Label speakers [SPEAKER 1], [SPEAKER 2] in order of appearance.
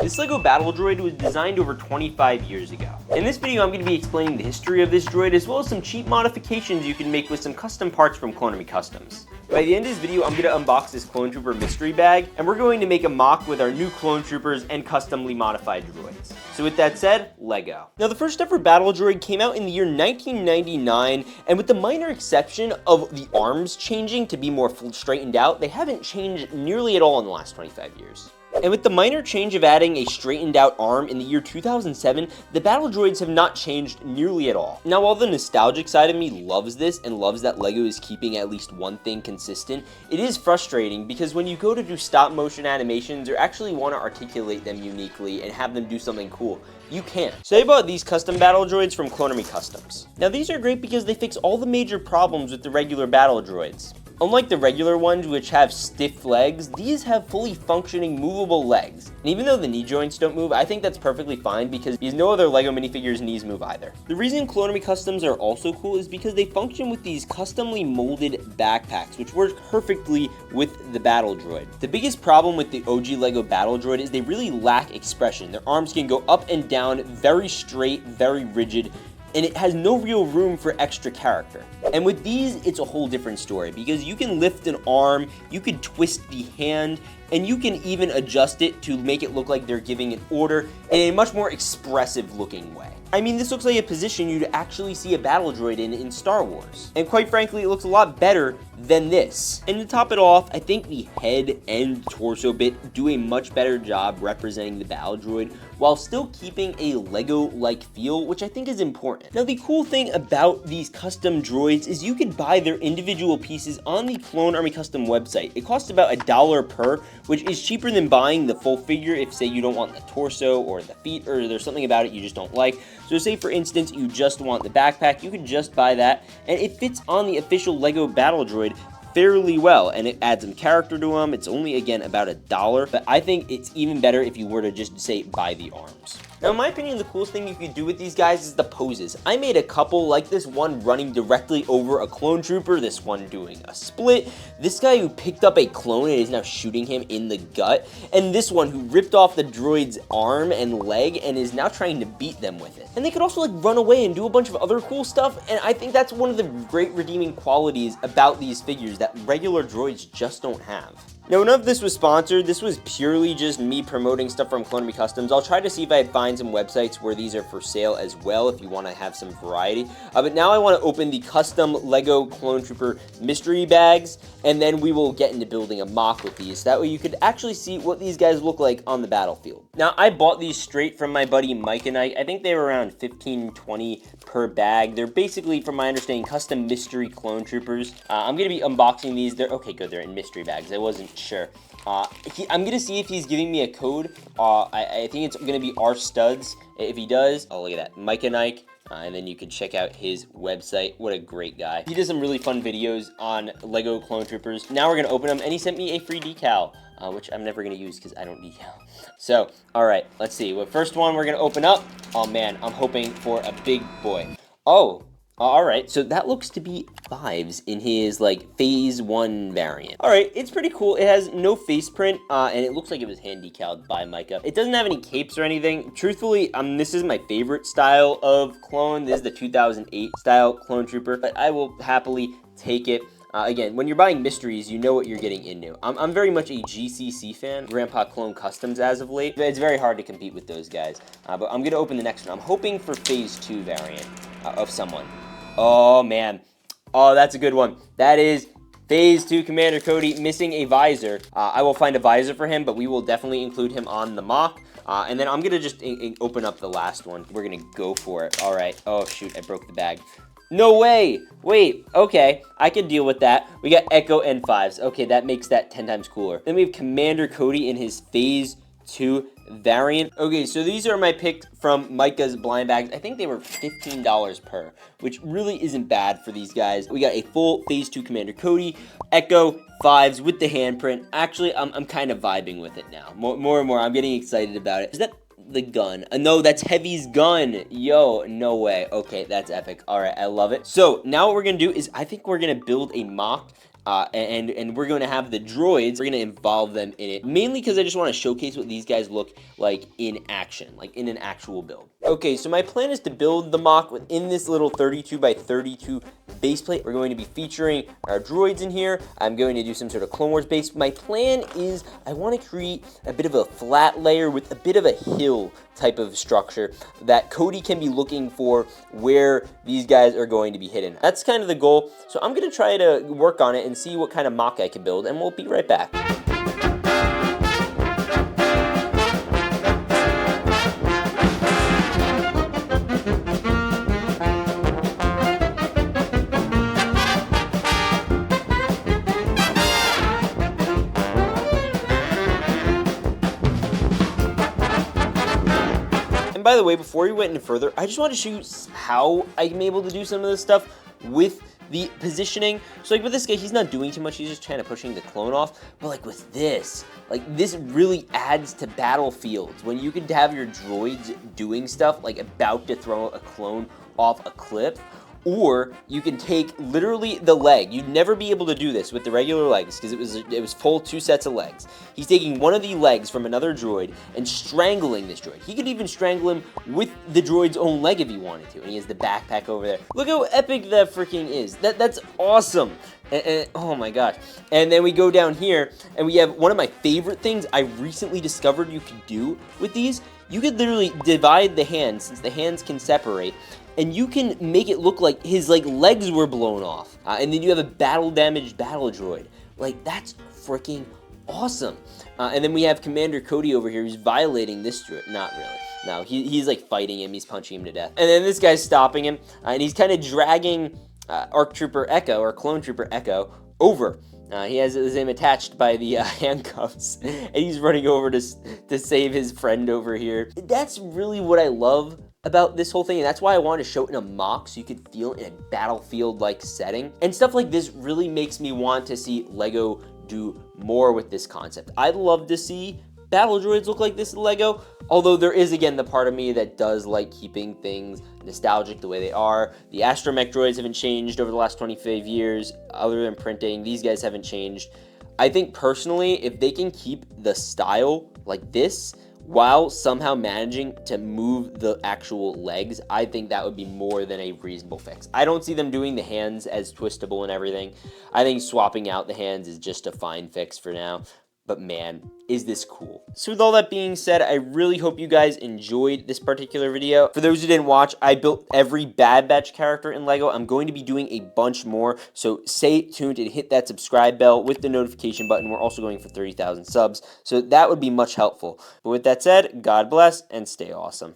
[SPEAKER 1] This LEGO battle droid was designed over 25 years ago. In this video, I'm going to be explaining the history of this droid as well as some cheap modifications you can make with some custom parts from Clone Army Customs. By the end of this video, I'm going to unbox this Clone Trooper mystery bag, and we're going to make a mock with our new Clone Troopers and customly modified droids. So with that said, LEGO. Now the first ever battle droid came out in the year 1999, and with the minor exception of the arms changing to be more straightened out, they haven't changed nearly at all in the last 25 years. And with the minor change of adding a straightened out arm in the year 2007, the battle droids have not changed nearly at all. Now while the nostalgic side of me loves this and loves that LEGO is keeping at least one thing consistent, it is frustrating because when you go to do stop motion animations or actually want to articulate them uniquely and have them do something cool, you can't. So I bought these custom battle droids from Clone Army Customs. Now these are great because they fix all the major problems with the regular battle droids. Unlike the regular ones, which have stiff legs, these have fully functioning movable legs. And even though the knee joints don't move, I think that's perfectly fine because no other LEGO minifigures' knees move either. The reason Clone Army Customs are also cool is because they function with these customly molded backpacks, which work perfectly with the battle droid. The biggest problem with the OG LEGO battle droid is they really lack expression. Their arms can go up and down, very straight, very rigid, and it has no real room for extra character. And with these, it's a whole different story because you can lift an arm, you can twist the hand, and you can even adjust it to make it look like they're giving an order in a much more expressive looking way. I mean, this looks like a position you'd actually see a battle droid in Star Wars. And quite frankly, it looks a lot better than this. And to top it off, I think the head and torso bit do a much better job representing the battle droid while still keeping a LEGO-like feel, which I think is important. Now, the cool thing about these custom droids is you can buy their individual pieces on the Clone Army Custom website. It costs about $1 per, which is cheaper than buying the full figure if, say, you don't want the torso or the feet, or there's something about it you just don't like. So say, for instance, you just want the backpack, you can just buy that, and it fits on the official LEGO battle droid fairly well, and it adds some character to them. It's only, again, about $1, but I think it's even better if you were to just, say, buy the arms. Now, in my opinion, the coolest thing you could do with these guys is the poses. I made a couple, like this one running directly over a clone trooper, this one doing a split, this guy who picked up a clone and is now shooting him in the gut, and this one who ripped off the droid's arm and leg and is now trying to beat them with it. And they could also, like, run away and do a bunch of other cool stuff, and I think that's one of the great redeeming qualities about these figures that regular droids just don't have. Now, none of this was sponsored. This was purely just me promoting stuff from Clone Army Customs. I'll try to see if I find some websites where these are for sale as well if you want to have some variety. But now I want to open the custom LEGO Clone Trooper mystery bags, and then we will get into building a mock with these. That way you could actually see what these guys look like on the battlefield. Now, I bought these straight from my buddy Mike and I think they were around $15-20 per bag. They're basically, from my understanding, custom mystery Clone Troopers. I'm going to be unboxing these. They're okay, good. They're in mystery bags. I wasn't sure. I'm gonna see if he's giving me a code. I think it's gonna be R Studs. If he does, oh, look at that, Mike and Ike. And then you can check out his website. What a great guy. He does some really fun videos on LEGO Clone Troopers. Now we're gonna open them, and he sent me a free decal, which I'm never gonna use because I don't decal. So, all right, let's see. Well, first one we're gonna open up. Oh man, I'm hoping for a big boy. Oh. Alright, so that looks to be Fives in his, like, Phase 1 variant. Alright, it's pretty cool. It has no face print, and it looks like it was hand decaled by Micah. It doesn't have any capes or anything. Truthfully, this is my favorite style of clone. This is the 2008 style Clone Trooper, but I will happily take it. Again, when you're buying mysteries, you know what you're getting into. I'm very much a GCC fan, Grandpa Clone Customs as of late. It's very hard to compete with those guys, but I'm going to open the next one. I'm hoping for Phase 2 variant of someone. Oh, man. Oh, that's a good one. That is Phase 2 Commander Cody missing a visor. I will find a visor for him, but we will definitely include him on the mock. And then I'm going to just open up the last one. We're going to go for it. All right. Oh, shoot. I broke the bag. No way. Wait. Okay. I can deal with that. We got Echo and Fives. Okay, that makes that 10 times cooler. Then we have Commander Cody in his Phase 2 variant. Okay, so these are my picks from Micah's blind bags. I think they were $15 per, which really isn't bad for these guys. We got a full Phase 2 Commander Cody, Echo, Fives with the handprint. Actually, I'm kind of vibing with it now. More and more, I'm getting excited about it. Is that the gun? No, that's Heavy's gun. Yo, no way. Okay, that's epic. All right, I love it. So now what we're gonna do is I think we're gonna build a mock and we're going to have the droids. We're going to involve them in it, mainly because I just want to showcase what these guys look like in action, like in an actual build. Okay, so my plan is to build the mock within this little 32 by 32 base plate. We're going to be featuring our droids in here. I'm going to do some sort of Clone Wars base. My plan is I want to create a bit of a flat layer with a bit of a hill type of structure that Cody can be looking for where these guys are going to be hidden. That's kind of the goal. So I'm going to try to work on it and see what kind of mock I can build, and we'll be right back. By the way, before we went any further, I just wanted to show you how I'm able to do some of this stuff with the positioning. So like with this guy, he's not doing too much, he's just kind of pushing the clone off. But like with this, like this really adds to battlefields. When you could have your droids doing stuff, like about to throw a clone off a cliff, or you can take literally the leg. You'd never be able to do this with the regular legs because it was full 2 sets of legs. He's taking one of the legs from another droid and strangling this droid. He could even strangle him with the droid's own leg if he wanted to. And he has the backpack over there. Look how epic that freaking is. That's awesome. And, oh my gosh. And then we go down here and we have one of my favorite things I recently discovered you could do with these. You could literally divide the hands, since the hands can separate, and you can make it look like his legs were blown off. And then you have a battle-damaged battle droid. Like, that's freaking awesome. And then we have Commander Cody over here who's violating this droid. Not really. No, he's like fighting him. He's punching him to death. And then this guy's stopping him, and he's kind of dragging ARC Trooper Echo, or Clone Trooper Echo, over. He has him attached by the handcuffs, and he's running over to save his friend over here. That's really what I love about this whole thing, and that's why I wanted to show it in a mock so you could feel it in a battlefield-like setting. And stuff like this really makes me want to see LEGO do more with this concept. I'd love to see battle droids look like this in LEGO, although there is, again, the part of me that does like keeping things nostalgic the way they are. The astromech droids haven't changed over the last 25 years, other than printing. These guys haven't changed. I think, personally, if they can keep the style like this, while somehow managing to move the actual legs, I think that would be more than a reasonable fix. I don't see them doing the hands as twistable and everything. I think swapping out the hands is just a fine fix for now. But man, is this cool. So with all that being said, I really hope you guys enjoyed this particular video. For those who didn't watch, I built every Bad Batch character in LEGO. I'm going to be doing a bunch more, so stay tuned and hit that subscribe bell with the notification button. We're also going for 30,000 subs, so that would be much helpful. But with that said, God bless and stay awesome.